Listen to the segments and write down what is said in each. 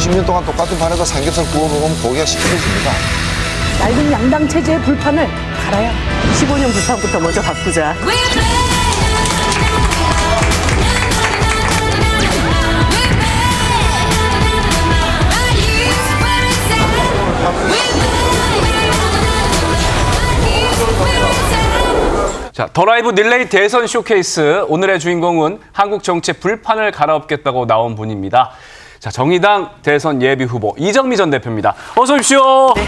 60년 동안 똑같은 판에서 삼겹살 구워 먹으면 고기가 시큰해집니다. 낡은 양당 체제의 불판을 갈아야 15년 불판부터 먼저 바꾸자. 자, 더 라이브 릴레이 대선 쇼케이스. 오늘의 주인공은 한국 정치의 불판을 갈아엎겠다고 나온 분입니다. 자, 정의당 대선 예비 후보 이정미 전 대표입니다. 어서 오십시오. 네.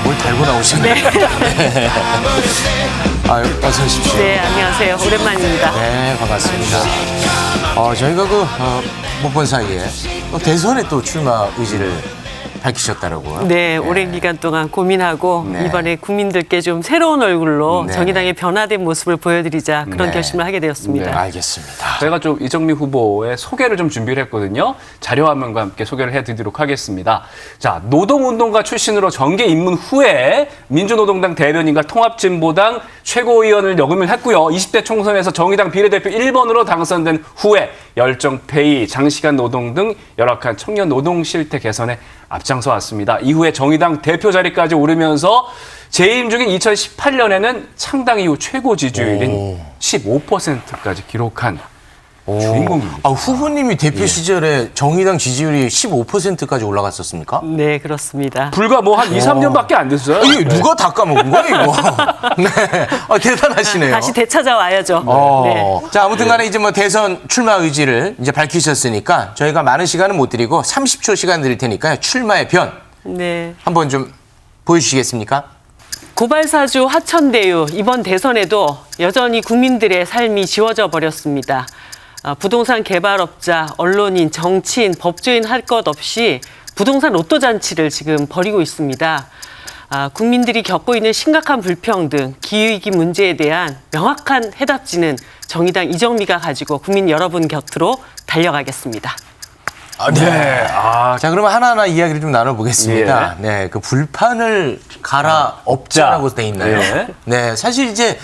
뭘 달고 나오시네. 네. 아유, 어서 오십시오. 네, 안녕하세요. 오랜만입니다. 네, 반갑습니다. 저희가 못 본 사이에 대선에 또 출마 의지를 밝히셨다라고요. 네, 오랜 기간 동안 고민하고 네. 이번에 국민들께 좀 새로운 얼굴로 네. 정의당의 변화된 모습을 보여드리자 그런 네. 결심을 하게 되었습니다. 네. 알겠습니다. 저희가 좀 이정미 후보의 소개를 좀 준비를 했거든요. 자료화면과 함께 소개를 해드리도록 하겠습니다. 자, 노동운동가 출신으로 정계 입문 후에 민주노동당 대변인과 통합진보당 최고위원을 역임을 했고요. 20대 총선에서 정의당 비례대표 1번으로 당선된 후에 열정페이, 장시간 노동 등 열악한 청년 노동 실태 개선에 앞장서 왔습니다. 이후에 정의당 대표 자리까지 오르면서 재임 중인 2018년에는 창당 이후 최고 지지율인 15%까지 기록한 주인공입니다. 후보님이 대표 시절에 정의당 지지율이 15%까지 올라갔었습니까? 네, 그렇습니다. 불과 뭐 한 2, 3년밖에 안 됐어요. 이게 누가 다 까먹은 거예요, 이거? 네. 대단하시네요. 다시 되찾아와야죠. 네. 자, 아무튼 간에 이제 뭐 대선 출마 의지를 이제 밝히셨으니까 저희가 많은 시간은 못 드리고 30초 시간 드릴 테니까요. 출마의 변 네. 한번 좀 보여주시겠습니까? 고발사주 화천대유 이번 대선에도 여전히 국민들의 삶이 지워져 버렸습니다. 부동산 개발업자, 언론인, 정치인, 법조인 할 것 없이 부동산 로또 잔치를 지금 벌이고 있습니다. 국민들이 겪고 있는 심각한 불평등, 기후위기 문제에 대한 명확한 해답지는 정의당 이정미가 가지고 국민 여러분 곁으로 달려가겠습니다. 네. 자, 그러면 하나하나 이야기를 좀 나눠보겠습니다. 네, 그 불판을 갈아엎자라고 돼 있나요? 예. 네, 사실 이제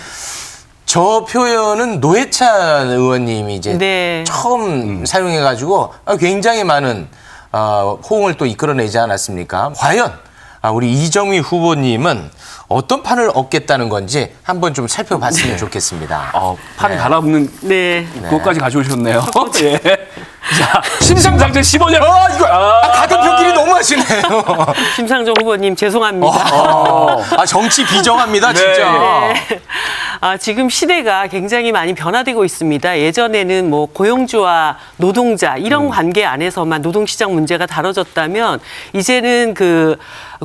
저 표현은 노회찬 의원님이 이제 네. 처음 사용해가지고 굉장히 많은 호응을 또 이끌어내지 않았습니까? 과연 우리 이정미 후보님은 어떤 판을 얻겠다는 건지 한번 좀 살펴봤으면 좋겠습니다. 판 갈아엎는 네. 그것까지 가져오셨네요. 예. 자, 심상정 15년. 이거 같은 편끼리 너무 하시네요. 심상정 후보님 죄송합니다. 정치 비정합니다, 진짜. 네. 지금 시대가 굉장히 많이 변화되고 있습니다. 예전에는 뭐 고용주와 노동자 이런 관계 안에서만 노동시장 문제가 다뤄졌다면 이제는 그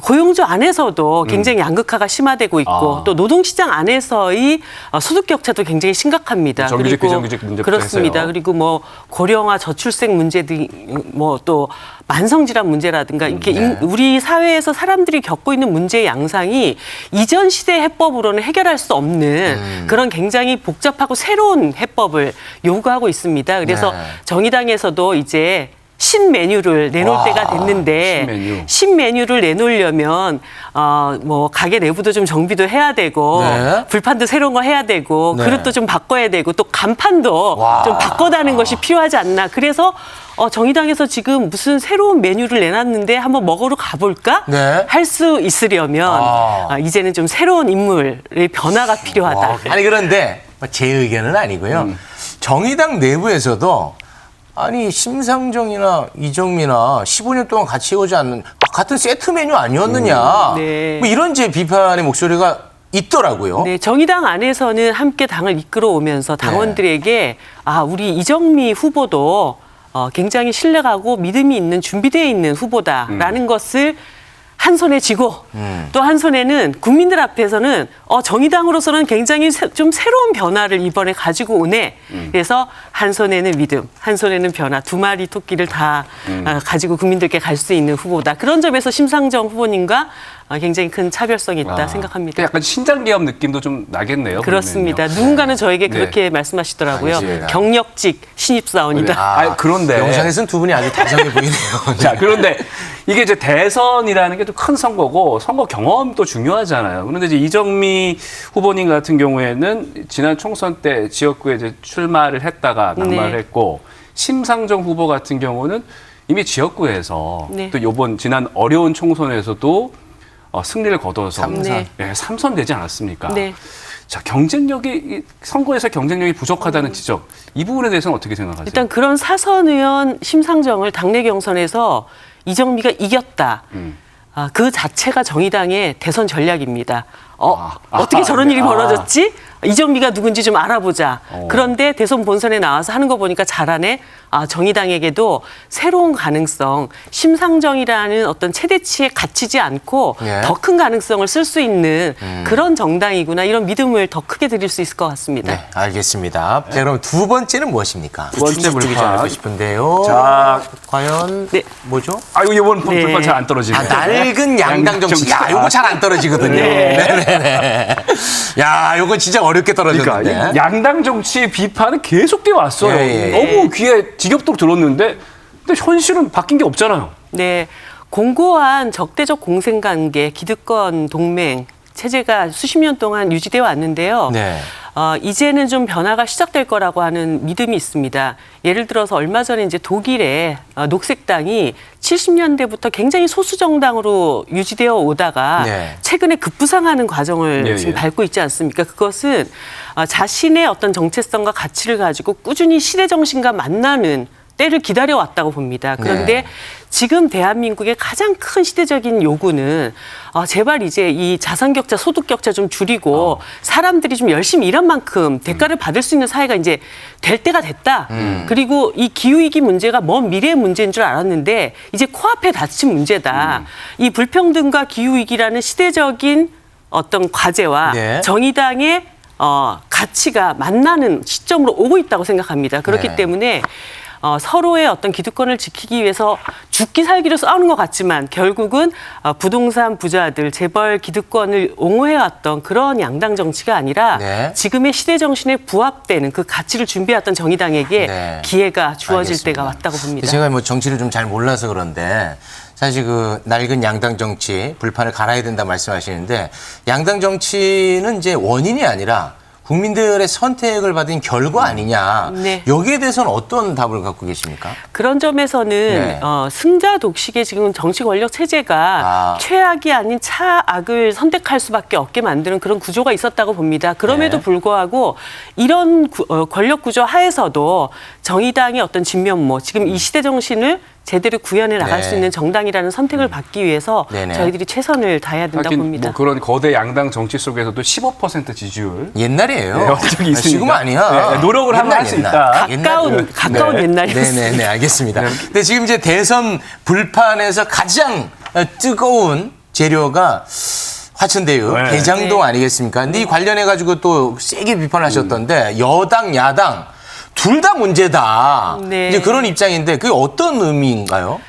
고용주 안에서도 굉장히 양극화가 심화되고 있고 또 노동시장 안에서의 소득 격차도 굉장히 심각합니다. 정규직, 비정규직 문제부터 그렇습니다. 해서요. 그리고 뭐 고령화, 저출생 문제 등 뭐 또 만성질환 문제라든가 이렇게 우리 사회에서 사람들이 겪고 있는 문제의 양상이 이전 시대 해법으로는 해결할 수 없는 그런 굉장히 복잡하고 새로운 해법을 요구하고 있습니다. 그래서 정의당에서도 이제 신메뉴를 내놓을 때가 됐는데 신메뉴를 내놓으려면 뭐 가게 내부도 좀 정비도 해야 되고 불판도 새로운 거 해야 되고 그릇도 좀 바꿔야 되고 또 간판도 좀 바꿔다는 것이 필요하지 않나. 그래서 정의당에서 지금 무슨 새로운 메뉴를 내놨는데 한번 먹으러 가볼까? 할 수 있으려면 이제는 좀 새로운 인물의 변화가 필요하다. 아니 그런데 제 의견은 아니고요. 정의당 내부에서도 아니 심상정이나 이정미나 15년 동안 같이 오지 않는 같은 세트 메뉴 아니었느냐. 네. 뭐 이런 제 비판의 목소리가 있더라고요. 네, 정의당 안에서는 함께 당을 이끌어오면서 당원들에게 우리 이정미 후보도 굉장히 신뢰가고 믿음이 있는 준비되어 있는 후보다라는 것을 한 손에 쥐고 또 한 손에는 국민들 앞에서는 정의당으로서는 굉장히 좀 새로운 변화를 이번에 가지고 오네. 그래서 한 손에는 믿음, 한 손에는 변화, 두 마리 토끼를 다 가지고 국민들께 갈 수 있는 후보다. 그런 점에서 심상정 후보님과 굉장히 큰 차별성이 있다 생각합니다. 약간 신장기업 느낌도 좀 나겠네요. 그렇습니다. 누군가는 저에게 그렇게 말씀하시더라고요. 알겠습니다. 경력직 신입사원이다. 그런데 영상에서는 두 분이 아주 다정해 보이네요. 자, 그런데 이게 이제 대선이라는 게 좀 큰 선거고 선거 경험도 중요하잖아요. 그런데 이제 이정미 후보님 같은 경우에는 지난 총선 때 지역구에 이제 출마를 했다가 낙마를 했고 심상정 후보 같은 경우는 이미 지역구에서 네. 또 요번 지난 어려운 총선에서도 승리를 거둬서 삼선. 네, 삼선되지 않았습니까? 네. 자, 이 선거에서 경쟁력이 부족하다는 지적, 이 부분에 대해서는 어떻게 생각하세요? 일단 그런 사선 의원 심상정을 당내 경선에서 이정미가 이겼다. 그 자체가 정의당의 대선 전략입니다. 어떻게 저런 일이 벌어졌지? 이정미가 누군지 좀 알아보자. 그런데 대선 본선에 나와서 하는 거 보니까 잘하네. 정의당에게도 새로운 가능성, 심상정이라는 어떤 최대치에 갇히지 않고 예. 더 큰 가능성을 쓸 수 있는 그런 정당이구나. 이런 믿음을 더 크게 드릴 수 있을 것 같습니다. 네, 알겠습니다. 자, 그럼 두 번째는 무엇입니까? 두 번째 쪽이 불판. 알고 싶은데요. 자, 과연 네. 뭐죠? 이번 네. 불판 잘 안 떨어지네. 낡은 양당 정치. 야, 요거 잘 안 떨어지거든요. 네네네. 야, 요거 진짜 어렵게 떨어졌는데. 그러니까 이 양당 정치 비판은 계속되어 왔어요. 예, 예. 너무 귀에 지겹도록 들었는데, 근데 현실은 바뀐 게 없잖아요. 네, 공고한 적대적 공생관계, 기득권 동맹 체제가 수십 년 동안 유지되어 왔는데요. 네. 이제는 좀 변화가 시작될 거라고 하는 믿음이 있습니다. 예를 들어서 얼마 전에 이제 독일의 녹색당이 70년대부터 굉장히 소수 정당으로 유지되어 오다가 네. 최근에 급부상하는 과정을 예, 지금 예. 밟고 있지 않습니까? 그것은 자신의 어떤 정체성과 가치를 가지고 꾸준히 시대 정신과 만나는 때를 기다려왔다고 봅니다. 그런데 네. 지금 대한민국의 가장 큰 시대적인 요구는 제발 이제 이 자산격차, 소득격차 좀 줄이고 사람들이 좀 열심히 일한 만큼 대가를 받을 수 있는 사회가 이제 될 때가 됐다. 그리고 이 기후위기 문제가 먼 미래의 문제인 줄 알았는데 이제 코앞에 닥친 문제다. 이 불평등과 기후위기라는 시대적인 어떤 과제와 네. 정의당의 가치가 만나는 시점으로 오고 있다고 생각합니다. 그렇기 네. 때문에 서로의 어떤 기득권을 지키기 위해서 죽기 살기로 싸우는 것 같지만 결국은 부동산 부자들, 재벌 기득권을 옹호해왔던 그런 양당 정치가 아니라 네. 지금의 시대 정신에 부합되는 그 가치를 준비해왔던 정의당에게 네. 기회가 주어질 알겠습니다. 때가 왔다고 봅니다. 제가 뭐 정치를 좀 잘 몰라서 그런데 사실 그 낡은 양당 정치 불판을 갈아야 된다 말씀하시는데 양당 정치는 이제 원인이 아니라 국민들의 선택을 받은 결과 아니냐. 네. 여기에 대해서는 어떤 답을 갖고 계십니까? 그런 점에서는 네. 승자 독식의 지금 정치 권력 체제가 최악이 아닌 차악을 선택할 수밖에 없게 만드는 그런 구조가 있었다고 봅니다. 그럼에도 네. 불구하고 이런 권력 구조 하에서도 정의당의 어떤 진면모, 지금 이 시대 정신을 제대로 구현해 나갈 네. 수 있는 정당이라는 선택을 받기 위해서 네네. 저희들이 최선을 다해야 된다고 하긴 봅니다. 뭐 그런 거대 양당 정치 속에서도 15% 지지율 옛날이에요. 네, 적이 있으니까. 지금 아니야. 네, 노력을 하면 할 수 옛날. 있다. 가까운 옛날이었습니다. 네네네, 알겠습니다. 근데 지금 이제 대선 불판에서 가장 뜨거운 재료가 화천대유 네. 대장동 네. 아니겠습니까? 근데 이 관련해가지고 또 세게 비판하셨던데 여당, 야당 둘 다 문제다. 네. 이제 그런 입장인데 그게 어떤 의미인가요?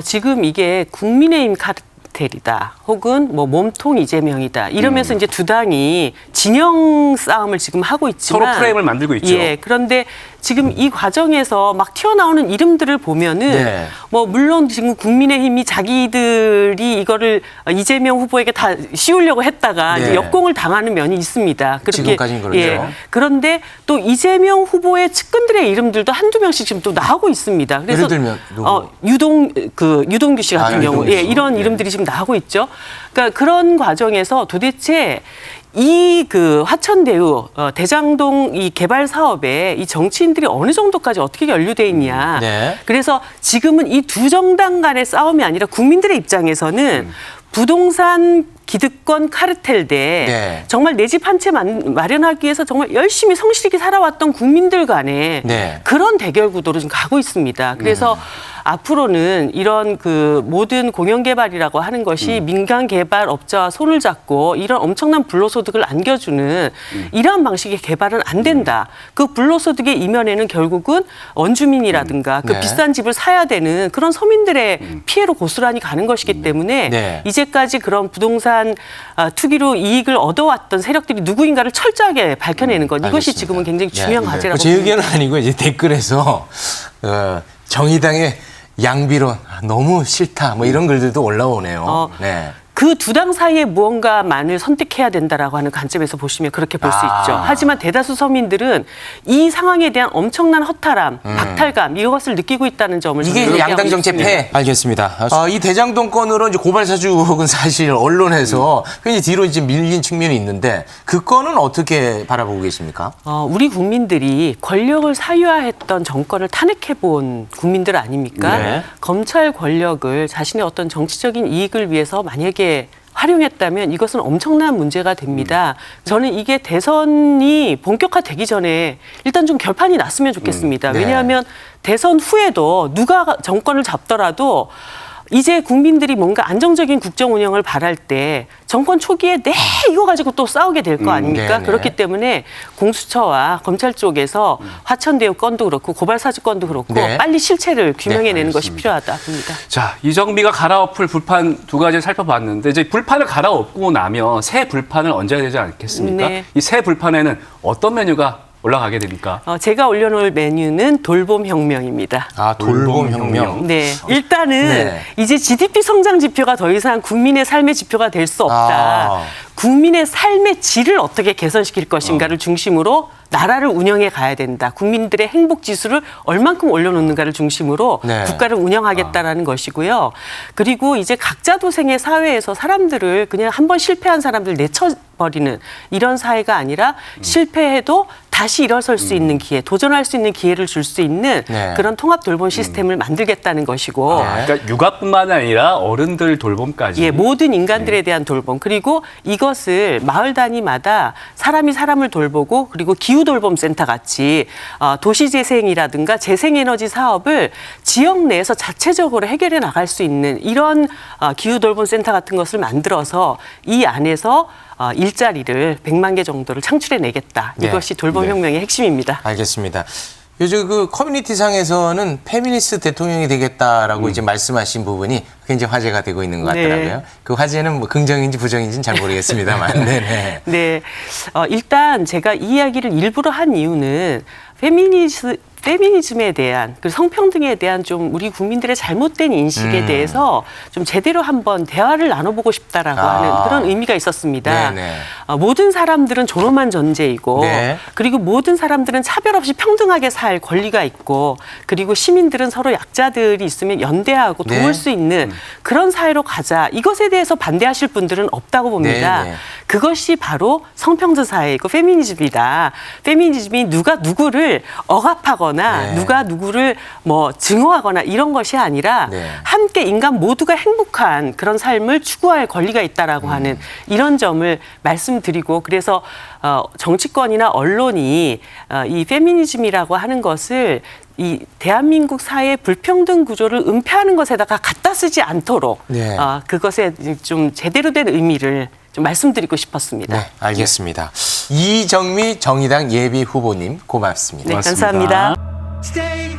지금 이게 국민의힘 카르텔이다. 혹은 뭐 몸통 이재명이다. 이러면서 이제 두 당이 진영 싸움을 지금 하고 있지만 서로 프레임을 만들고 있죠. 예. 그런데 지금 이 과정에서 막 튀어나오는 이름들을 보면은 네. 뭐 물론 지금 국민의힘이 자기들이 이거를 이재명 후보에게 다 씌우려고 했다가 네. 이제 역공을 당하는 면이 있습니다. 지금까지는 그렇죠. 예. 그런데 또 이재명 후보의 측근들의 이름들도 한두 명씩 지금 또 나오고 있습니다. 그래서 예를 들면 누구? 유동규 씨 같은 경우 유동규 예, 씨. 이런 네. 이름들이 지금 나오고 있죠. 그러니까 그런 과정에서 도대체 이 그 화천대유 대장동 이 개발 사업에 이 정치인들이 어느 정도까지 어떻게 연루돼 있냐. 네. 그래서 지금은 이 두 정당 간의 싸움이 아니라 국민들의 입장에서는 부동산 기득권 카르텔 대 네. 정말 내 집 한 채 마련하기 위해서 정말 열심히 성실하게 살아왔던 국민들 간의 네. 그런 대결 구도로 지금 가고 있습니다. 그래서 앞으로는 이런 그 모든 공영 개발이라고 하는 것이 민간 개발 업자와 손을 잡고 이런 엄청난 불로소득을 안겨주는 이러한 방식의 개발은 안 된다. 그 불로소득의 이면에는 결국은 원주민이라든가 그 네. 비싼 집을 사야 되는 그런 서민들의 피해로 고스란히 가는 것이기 때문에 네. 이제까지 그런 부동산 투기로 이익을 얻어왔던 세력들이 누구인가를 철저하게 밝혀내는 것. 이것이 알겠습니다. 지금은 굉장히 중요한 네. 과제라고 제 봅니다. 의견은 아니고 이제 댓글에서 정의당의 양비론 너무 싫다 뭐 이런 글들도 올라오네요. 네. 그 두 당 사이에 무언가만을 선택해야 된다라고 하는 관점에서 보시면 그렇게 볼 수 있죠. 하지만 대다수 서민들은 이 상황에 대한 엄청난 허탈함, 박탈감 이것을 느끼고 있다는 점을 저는 이게 얘기하고 양당 정책 있습니다. 패. 알겠습니다. 이 대장동 건으로 이제 고발 사주는 사실 언론에서 굉장히 뒤로 이제 밀린 측면이 있는데 그 건은 어떻게 바라보고 계십니까? 우리 국민들이 권력을 사유화했던 정권을 탄핵해본 국민들 아닙니까? 네. 검찰 권력을 자신의 어떤 정치적인 이익을 위해서 만약에 활용했다면 이것은 엄청난 문제가 됩니다. 저는 이게 대선이 본격화되기 전에 일단 좀 결판이 났으면 좋겠습니다. 네. 왜냐하면 대선 후에도 누가 정권을 잡더라도 이제 국민들이 뭔가 안정적인 국정 운영을 바랄 때 정권 초기에 이거 가지고 또 싸우게 될 거 아닙니까? 네네. 그렇기 때문에 공수처와 검찰 쪽에서 화천대유 건도 그렇고 고발사주 건도 그렇고 네. 빨리 실체를 규명해내는 네, 것이 알겠습니다. 필요하다 봅니다. 자, 이정미가 갈아엎을 불판 두 가지를 살펴봤는데 이제 불판을 갈아엎고 나면 새 불판을 얹어야 되지 않겠습니까? 네. 이 새 불판에는 어떤 메뉴가 올라가게 됩니까? 제가 올려놓을 메뉴는 돌봄혁명입니다. 돌봄혁명. 네, 일단은 네. 이제 GDP 성장 지표가 더 이상 국민의 삶의 지표가 될 수 없다. 아. 국민의 삶의 질을 어떻게 개선시킬 것인가를 중심으로 나라를 운영해 가야 된다. 국민들의 행복 지수를 얼만큼 올려놓는가를 중심으로 네. 국가를 운영하겠다라는 것이고요. 그리고 이제 각자 도생의 사회에서 사람들을 그냥 한번 실패한 사람들 내쳐버리는 이런 사회가 아니라 실패해도 다시 일어설 수 있는 기회, 도전할 수 있는 기회를 줄 수 있는 네. 그런 통합 돌봄 시스템을 만들겠다는 것이고 그러니까 육아뿐만 아니라 어른들 돌봄까지. 예, 모든 인간들에 대한 돌봄. 그리고 이것을 마을 단위마다 사람이 사람을 돌보고 그리고 기후돌봄센터 같이 도시재생이라든가 재생에너지 사업을 지역 내에서 자체적으로 해결해 나갈 수 있는 이런 기후돌봄센터 같은 것을 만들어서 이 안에서 일자리를 100만 개 정도를 창출해내겠다. 네. 이것이 돌봄혁명의 핵심입니다. 알겠습니다. 요즘 그 커뮤니티상에서는 페미니스트 대통령이 되겠다라고 이제 말씀하신 부분이 굉장히 화제가 되고 있는 것 같더라고요. 네. 그 화제는 뭐 긍정인지 부정인지는 잘 모르겠습니다만. 네네. 네, 일단 제가 이 이야기를 일부러 한 이유는 페미니즘에 대한 그리고 성평등에 대한 좀 우리 국민들의 잘못된 인식에 대해서 좀 제대로 한번 대화를 나눠보고 싶다라고 하는 그런 의미가 있었습니다. 네네. 모든 사람들은 존엄한 존재이고 네. 그리고 모든 사람들은 차별 없이 평등하게 살 권리가 있고 그리고 시민들은 서로 약자들이 있으면 연대하고 네. 도울 수 있는 그런 사회로 가자. 이것에 대해서 반대하실 분들은 없다고 봅니다. 네, 네. 그것이 바로 성평등 사회이고 페미니즘이다. 페미니즘이 누가 누구를 억압하거나 네. 누가 누구를 뭐 증오하거나 이런 것이 아니라 네. 함께 인간 모두가 행복한 그런 삶을 추구할 권리가 있다라고 하는 이런 점을 말씀드리고 그래서 정치권이나 언론이 이 페미니즘이라고 하는 것을 이 대한민국 사회의 불평등 구조를 은폐하는 것에다가 갖다 쓰지 않도록 네. 그것에 좀 제대로 된 의미를 좀 말씀드리고 싶었습니다. 네, 알겠습니다. 이정미 정의당 예비 후보님 고맙습니다. 네, 감사합니다. Stay